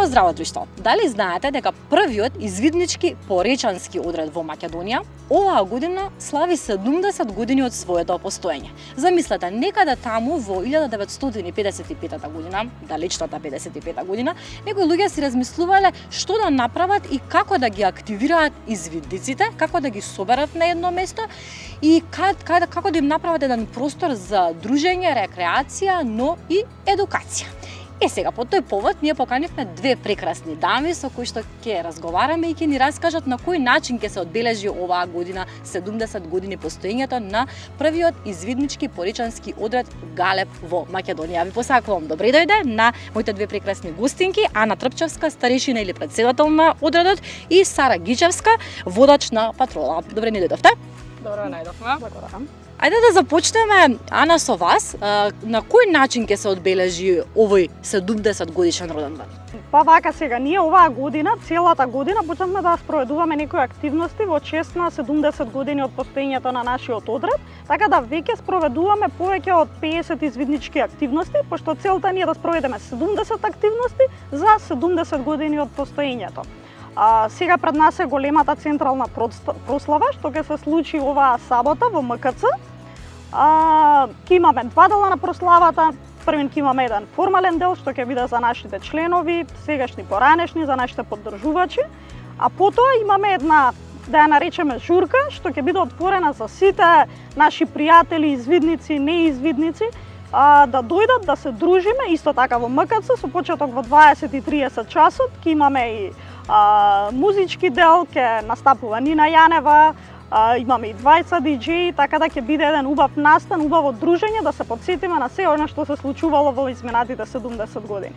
здраво друштво, дали знаете дека првиот извиднички поречански одред во Македонија оваа година слави 70 години од своето постоење? Замислете, некаде таму во 1955 година, далечната 55 година, некои луѓе си размислувале што да направат и како да ги активираат извидниците, како да ги соберат на едно место и како да им направат еден простор за дружење, рекреација, но и едукација. Сега, по тој повод, ние поканивме две прекрасни дами со кои што ќе разговараме и ќе ни раскажат на кој начин ќе се одбележи оваа година 70 години постоењето на првиот извиднички поречански одред Галеб во Македонија. Ви посакувам добре дојде на моите две прекрасни гостинки, Ана Трпчевска, старешина или председател на одредот, и Сара Гичевска, водач на патрола. Добре ни дојдовте. Добро најдовме. Благодарам. Ајде да започнеме, Ана, со вас. На кој начин ќе се одбележи овој 70 годишен роден ден? Па вака сега, ние оваа година, целата година, почнавме да спроведуваме некои активности во чест на 70 години од постоењето на нашиот одред, така да веќе спроведуваме повеќе од 50 извиднички активности, пошто целта ни е да спроведеме 70 активности за 70 години од постоењето. Сега пред нас е големата централна прослава, што ќе се случи оваа сабота во МКЦ. Ќе имаме два дела на прославата. Првен ќе имаме еден формален дел, што ќе биде за нашите членови, сегашни поранешни, за нашите поддржувачи. А потоа имаме една, да ја наречеме журка, што ќе биде отворена за сите наши пријатели, извидници, неизвидници, да дојдат, да се дружиме, исто така во МКЦ, со почеток во 20:30 часот. Ќе имаме и музички дел, ќе настапува Нина Јанева, имаме и двајца диџеи, така да ќе биде еден убав настан, убаво дружење, да се потсетиме на се она што се случувало во изминатите 70 години.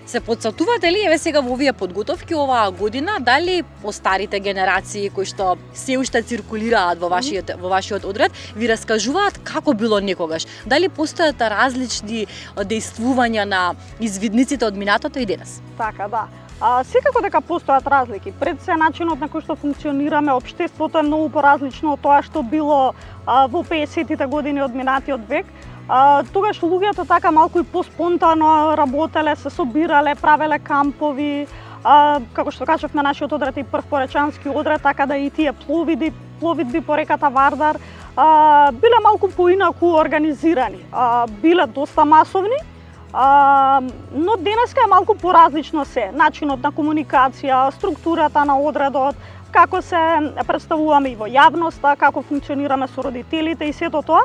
Се потсетувате ли, еве сега во овие подготовки оваа година, дали постарите генерации кои што се уште циркулираат во вашиот одред, ви раскажуваат како било некогаш? Дали постојат различни дејствувања на извидниците од минатото и денес? Така, да. Секако дека постојат разлики. Пред се начинот на кој што функционираме, општеството е многу поразлично од тоа што било во 50-тите години од минатиот век. Тогаш луѓето така малку и поспонтано работеле, се собирале, правеле кампови, како што кажавме, нашиот одред е прв поречански одред, така да и тие пловидби по реката Вардар биле малку поинаку организирани, биле доста масовни, но денеска е малку поразлично се. Начинот на комуникација, структурата на одредот, како се представуваме и во јавноста, како функционираме со родителите и сето тоа,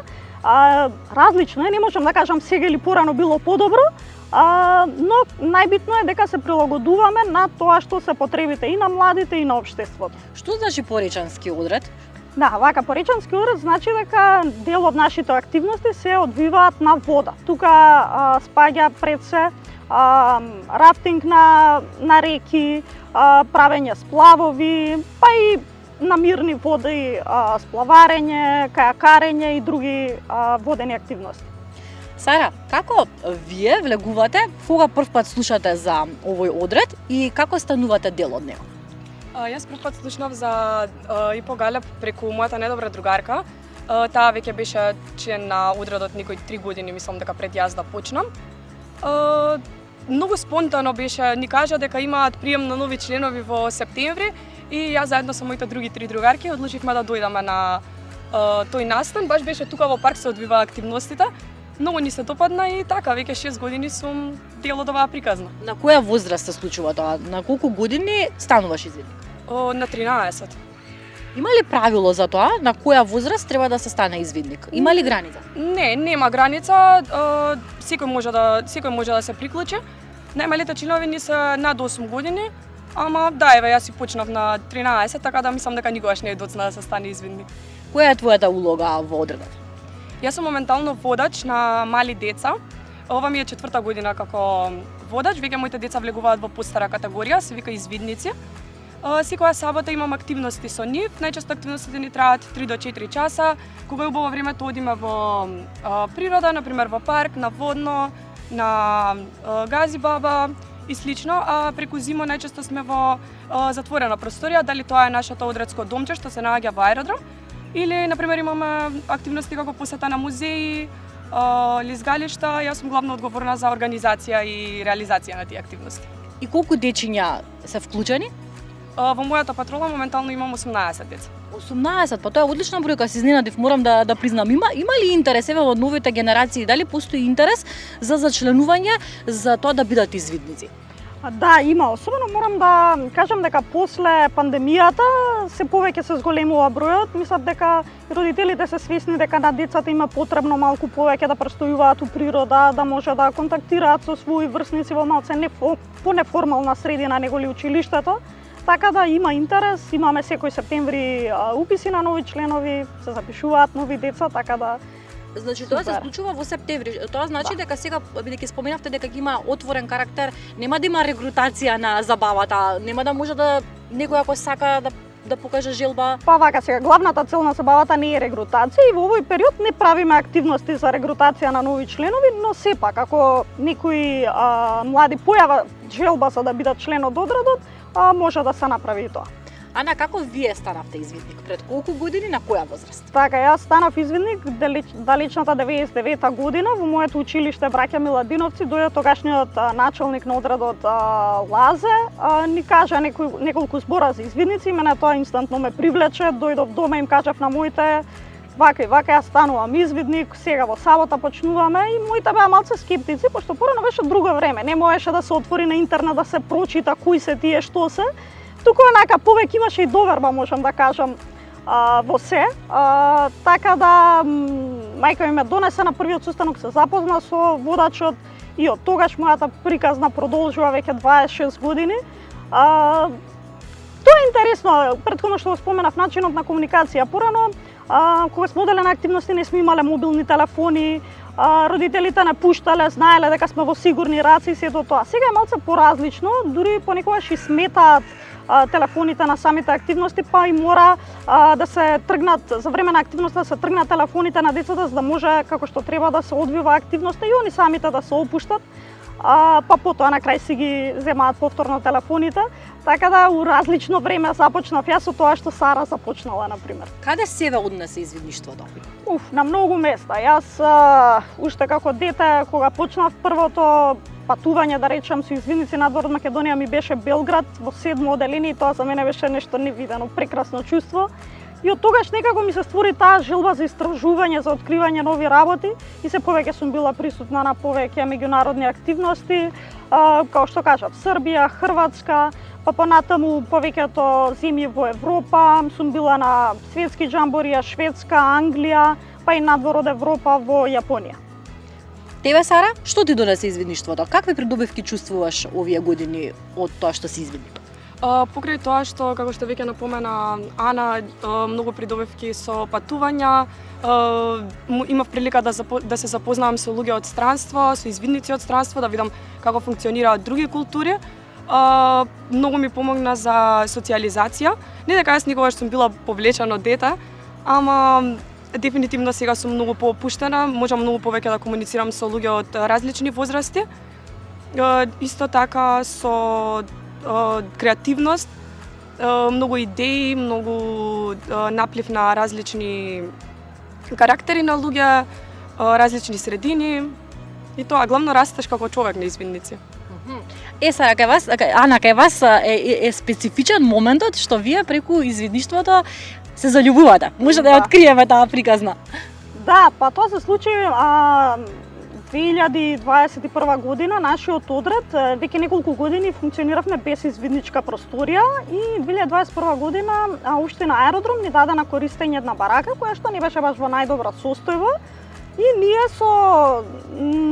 различно е, не можам да кажам сега или порано било подобро, но најбитно е дека се прилагодуваме на тоа што се потребите и на младите и на општеството. Што значи поречански одред? Да, вака, поречански одред значи дека дел од нашите активности се одвиваат на вода. Тука спаѓа пред се рафтинг на реки, правење сплавови, па и на мирни води, сплаварење, кајакарење и други водени активности. Сара, како вие влегувате, кога прв пат слушате за овој одред и како станувате дел од него? Јас прв пат слушнав за ИПО Галеб преку мојата недобра другарка. Таа веќе беше член на одредот некои 3 години, мислам дека пред јас да почнам. Многу спонтано беше, ни кажа дека имаат прием на нови членови во септември и јас заедно со моите други 3 другарки одлучивме да дојдеме на тој настан. Баш беше тука во парк се одвива активностите. Многу ни се допадна и така, веќе 6 години сум дел од оваа приказна. На која возраст се случува тоа? На колку години стануваш извидник? На 13. Има ли правило за тоа на која возраст треба да се стане извидник? Има ли граница? Не, нема граница. Секој може да се приклучи. Најмалите членови ни се над 8 години, ама да, еве, јас си почнав на 13, така да мислам дека никогаш не е доцна да се стане извидник. Која е твојата улога во одредот? Јас сум моментално водач на мали деца. Ова ми е 4-та година како водач. Веќе моите деца влегуваат во постара категорија, се вика извидници. Секоја сабота имам активности со нив. Најчесто активностите ни траат 3 до 4 часа. Кога е убаво време, тоа одиме во природа, например во парк, на водно, на Гази баба и слично. А преку зимо најчесто сме во затворена просторија, дали тоа е нашето одредско домче што се наоѓа во аеродром, или например имаме активности како посета на музеи, лизгалишта. Јас сум главно одговорна за организација и реализација на тие активности. И колку дечиња се вклучени? Во мојата патрола моментално имам 18 деца. 18, па тоа е одлична бројка, се изненадив, морам да признам. Има ли интерес еве од новите генерации, дали постои интерес за зачленување за тоа да бидат извидници? Да, има, особено морам да кажам дека после пандемијата се повеќе се зголемува бројот. Мислам дека родителите се свесни дека на децата има потребно малку повеќе да престојуваат у природа, да може да контактираат со своји врсници во малце понеформална средина него ли училиштето. Така да има интерес, имаме секој септември уписи на нови членови, се запишуваат нови деца, така да Значи тоа се случува во септември. Тоа значи дека сега бидејќи споменавте дека ќе има отворен карактер, нема да има регрутација на забавата, нема да може да некој ако сака да покаже желба. Па вака сега, главната цел на забавата не е регрутација и во овој период не правиме активности за регрутација на нови членови, но сепак ако некои млади појава желба за да бидат член од одредот, може да се направи и тоа. Ана, како вие станавте извидник? Пред колку години, на која возраст? Така, јас станав извидник далечната 99-та година во моето училиште Браќа Миладиновци, дојде тогашниот началник на одредот Лазе, ни кажа неколку збора за извидници, мене тоа инстантно ме привлече, дојдов дома им кажав на моите вака и вака, јас станувам извидник, сега во сабота почнуваме и моите беа малце скептици, пошто порано беше друго време, не можеше да се отвори на интернет да се прочита кои се тие што се. Туку онака повеќе имаше и доверба, можам да кажам, во се. Така да мајка ми ме донесе на првиот состанок, се запозна со водачот и од тогаш мојата приказна продолжува веќе 26 години. Тоа е интересно, претходно што споменав начинот на комуникација. Порано, кога сме одели на активности, не сме имале мобилни телефони, родителите не пуштале, знаеле дека сме во сигурни раци и сето тоа. Сега е малце поразлично, дури понекогаш и сметаат телефоните на самите активности, па и мора да се тргнат за време на активноста, да се тргнат телефоните на децата за да може како што треба да се одвива активноста и они самите да се опуштат. Па потоа на крај си ги земаат повторно телефоните, така да у различно време започнав јас со тоа што Сара започнала, например. Каде себе однесе извидништвото? На многу места. Јас уште како дете, кога почнав првото патување, да речам, со извидници надвор од Македонија, ми беше Белград во 7-мо оделение и тоа за мене беше нешто невидено, прекрасно чувство. И од тогаш некако ми се створи таа желба за истражување, за откривање нови работи и се повеќе сум била присутна на повеќе меѓународни активности, како што кажав, Србија, Хрватска, па понатаму повеќето земји во Европа, сум била на светски џамборија, Шведска, Англија, па и надвор од Европа во Јапонија. Тебе, Сара, што ти донесе извидништвото? Какви придобивки чувствуваш овие години од тоа што си извидник? Покрај тоа што, како што веќе напомена Ана, многу придобивки со патувања, имав прилика да се запознавам со луѓе од странство, со извидници од странство, да видам како функционираат други култури. Многу ми помогна за социализација. Не дека јас никогаш сум била повлечено дете, ама дефинитивно сега сум многу поопуштена, можам многу повеќе да комуницирам со луѓе од различни возрасти. Исто така со креативност, многу идеи, многу наплив на различни карактери на луѓе, различни средини и тоа главно растеш како човек на извидници. Сара, кај вас, Ана, кај вас е специфичен моментот што вие преку извидништвото се заљубувате. Може да ја откриеме таа приказна. Да, па тоа се случи 2021 година. Нашиот одред веќе неколку години функциониравме без извидничка просторија и 2021 година уште на аеродром ни даде на користење една барака која што не беше баш во најдобра состојба. И ние со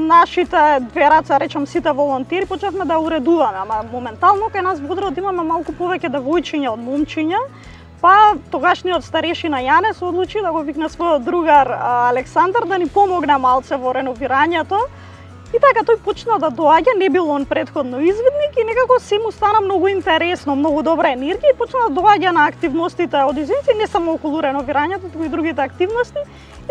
нашите две раца, речам сите волонтери, почнавме да уредуваме, ама моментално кај нас во одред имаме малку повеќе девојчиња од момчиња. Па тогашниот старешина Јанес одлучи да го викне својот другар Александар да ни помогне малце во реновирањето. И така тој почна да доаѓа, не бил он претходно извидник и некако се му стана многу интересно, многу добра енергија и почна да доаѓа на активностите од извидници, не само околу реновирањето, туку и другите активности.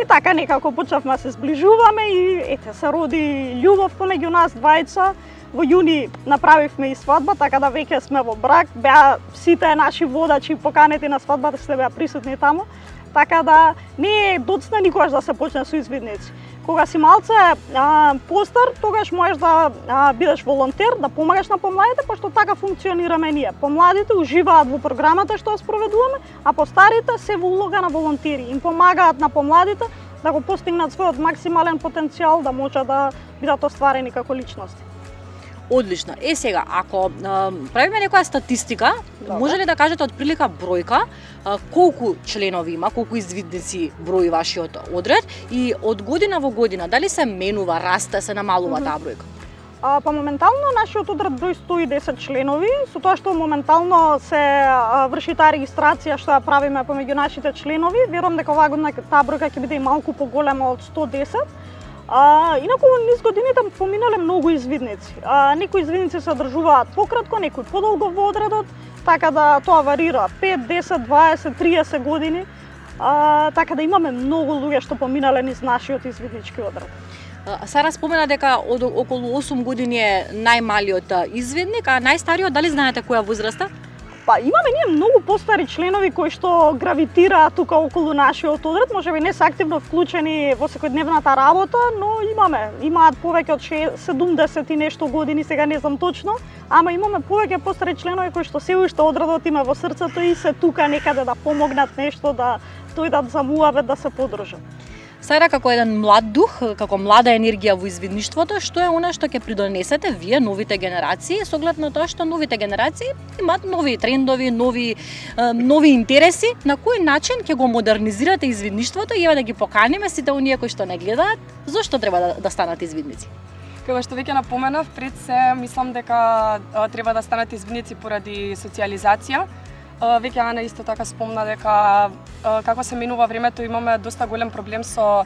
И така некако почнавме да се зближуваме и ете се роди љубов помеѓу нас двајца. Во јуни направивме и свадба, така да веќе сме во брак. Беа сите наши водачи поканети на свадбата, сте беа присутни таму. Така да не е доцна никогаш да се почне со извидници. Кога си малце постар, тогаш можеш да бидеш волонтер, да помагаш на помладите, пошто така функционираме ние. Помладите уживаат во програмата што спроведуваме, а постарите се во улога на волонтери. Им помагаат на помладите да го постигнат својот максимален потенцијал, да можат да бидат остварени како личности. Одлично. Сега, ако правиме некоја статистика, може ли да кажете од прилика бројка колку членови има, колку извидници брои вашиот одред и од година во година дали се менува, расте, се намалува таа бројка? Па моментално нашиот одред брои 110 членови, со тоа што моментално се врши таа регистрација што ја правиме помеѓу нашите членови, верувам дека оваа година таа бројка ќе биде и малку поголема од 110. Инаку низ годините поминале многу извидници. Некои извидници се одржуваат пократко, некои подолго во одредот, така да тоа варира 5, 10, 20, 30 години. Така да имаме многу луѓе што поминале низ нашиот извиднички одред. Сара спомена дека од околу 8 години е најмалиот извидник, а најстариот дали знаете која возраста? Па имаме ние многу постари членови кои што гравитираат тука околу нашиот одред, можеби не се активно вклучени во секојдневната работа, но имаат повеќе од 70 и нешто години, сега не знам точно, ама имаме повеќе постари членови кои што се уште одредот има во срцето и се тука некаде да помогнат нешто, да дојдат за муавет, да се подружат. Сара, како еден млад дух, како млада енергија во извидништвото, што е она што ќе придонесете вие, новите генерации, со оглед на тоа што новите генерации имаат нови трендови, нови интереси, на кој начин ќе го модернизирате извидништвото и еве да ги поканиме сите оние кои што не гледаат, зошто треба да станат извидници? Како што веќе напоменав, пред се мислам дека треба да станат извидници поради социализација. Веќе Ана исто така спомна дека како се менува времето, имаме доста голем проблем со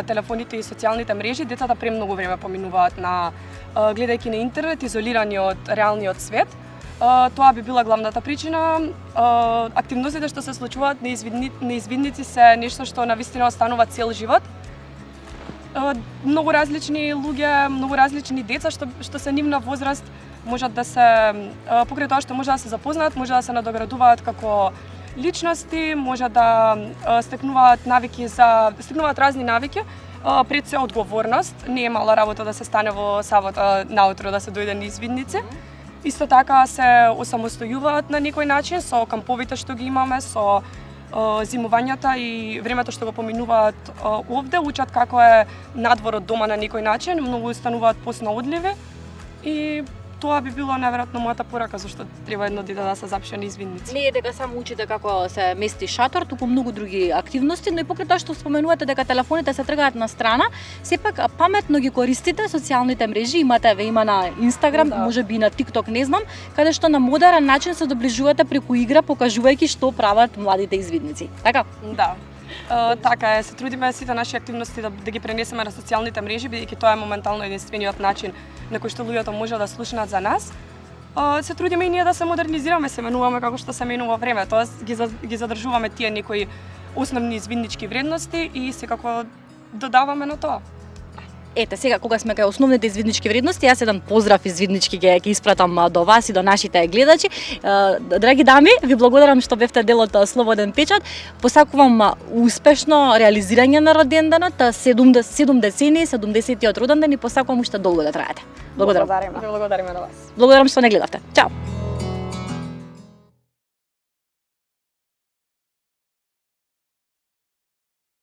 телефоните и социјалните мрежи. Децата премногу време поминуваат на гледајќи на интернет, изолирани од реалниот свет. Тоа би била главната причина. Активностите што се случуваат на извидници се нешто што навистина останува цел живот. Многу различни луѓе, многу различни деца што се нивна возраст можат да се, покрај тоа што може да се запознаат, може да се надоградуваат како личности, може да стекнуваат разни навики, пред се одговорност. Не е мала работа да се стане во сабота наутро да се дојде на извидници. Исто така се осамостојуваат на некој начин со камповите што ги имаме, со зимувањата и времето што го поминуваат овде, учат како е надвор од дома на некој начин, многу стануваат поснаодливи и тоа би било најверојатно мојата порака зашто треба едно дете да се запише на извидници. Не е дека само учите како се мести шатор, туку многу други активности, но и покрај тоа што споменувате дека телефоните се тргаат на страна, сепак паметно ги користите социјалните мрежи, има на Инстаграм, можеби и на TikTok, не знам, каде што на модерен начин се доближувате преку игра, покажувајќи што прават младите извидници. Така? Да. Така е, се трудиме сите наши активности да ги пренесеме на социјалните мрежи, бидејќи тоа е моментално единствениот начин на кој што луѓето може да слушнат за нас. Се трудиме и ние да се модернизираме, се менуваме како што се менува време, тоа ги задржуваме тие некои основни извиднички вредности и секако додаваме на тоа. Ете, сега кога сме кај основните извиднички вредности, јас еден поздрав извиднички ќе испратам до вас и до нашите гледачи. Драги дами, ви благодарам што бевте дел од Слободен печат. Посакувам успешно реализирање на роденденот, 7 децени, 70-тиот роденден и посакувам уште долго да траете. Благодарам. Благодариме на вас. Благодарам што не гледавте. Чао.